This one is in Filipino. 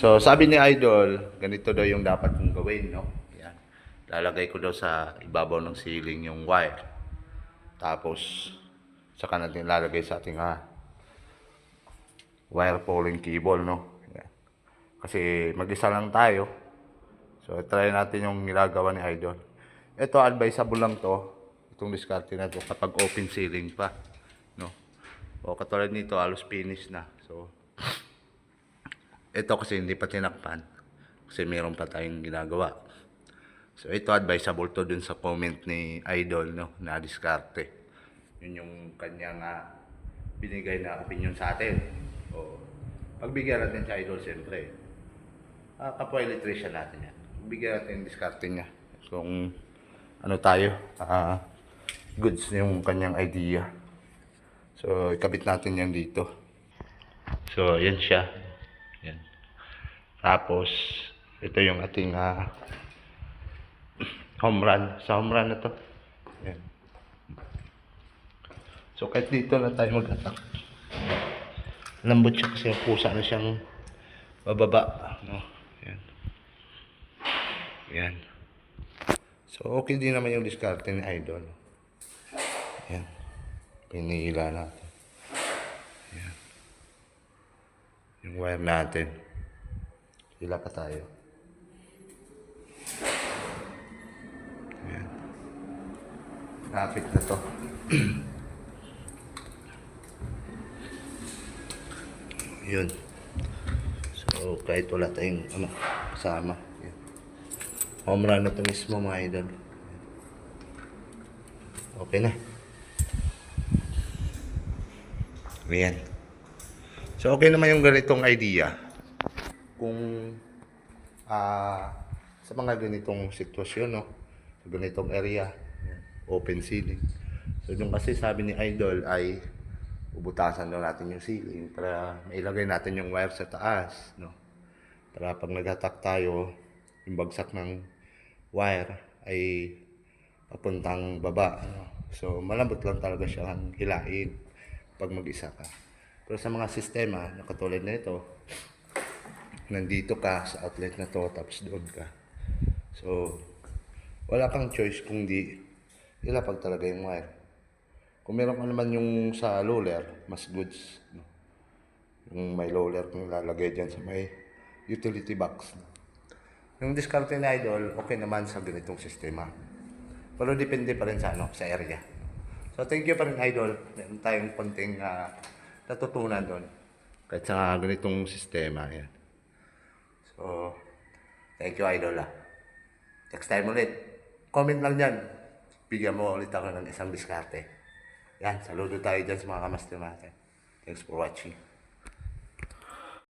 So, sabi ni Idol, ganito daw yung dapat kong gawin, no? Yan. Lalagay ko daw sa ibabaw ng ceiling yung wire. Tapos, saka natin lalagay sa ating wire pulling cable, no? Yan. Kasi mag-isa lang tayo. So, try natin yung ginagawa ni Idol. Ito, advisable lang to. Itong diskarte na to kapag open ceiling pa, no? O katulad nito, halos finish na. So, ito kasi hindi pa tinakpan. Kasi meron pa tayong ginagawa. So, ito advisable to dun sa comment ni Idol, no? Na diskarte. Yun yung kanyang binigay na opinion sa atin. O, pagbigyan natin sa Idol, siyempre. Kapwa electrician natin yan. Bigyan natin yung diskarte niya. Kung ano tayo, goods yung kanyang idea. So, ikabit natin yan dito. So, yan siya. Yan. Tapos, ito yung ating home run. Sa home run na to. Yan. So, kahit dito na tayo mag-attack. Lambot siya kasi pusa na siyang bababa. No? Yan. Yan. So, okay din naman yung diskarte ni Idol. Yan. Pinihila natin. Yan. Yung wire natin. Hila pa tayo. Yan. Lapit na to. Yun. So, kahit wala tayong kasama. Yan. Home run na to mismo mga idol. Okay na. Ayan. So, okay naman yung ganitong idea. Kung sa mga ganitong sitwasyon, no? Sa ganitong area, open ceiling. So, yung kasi sabi ni Idol ay ubutasan daw natin yung ceiling para mailagay natin yung wire sa taas, no? Para pag nag-attack tayo, yung bagsak ng wire ay papuntang baba, no? So, malambot lang talaga siyang hilain pag mag-isa ka. Pero sa mga sistema na katulad na ito, nandito ka sa outlet na to, tapos doon ka. So, wala kang choice kung di ilapag talaga yung wire. Kung meron ka naman yung sa roller, mas goods, no? Yung may roller kung lalagay dyan sa may utility box. Yung diskarte na Idol, okay naman sa ganitong sistema. Pero depende pa rin sa, sa area. So, thank you pa rin Idol. Meron tayong konting natutunan doon. Kahit sa ganitong sistema. Yan. So, thank you Idol. Next time ulit. Comment lang dyan. Bigyan mo ulit ako ng isang diskarte. Yan, saludo tayo dyan sa mga kamaster natin. Thanks for watching.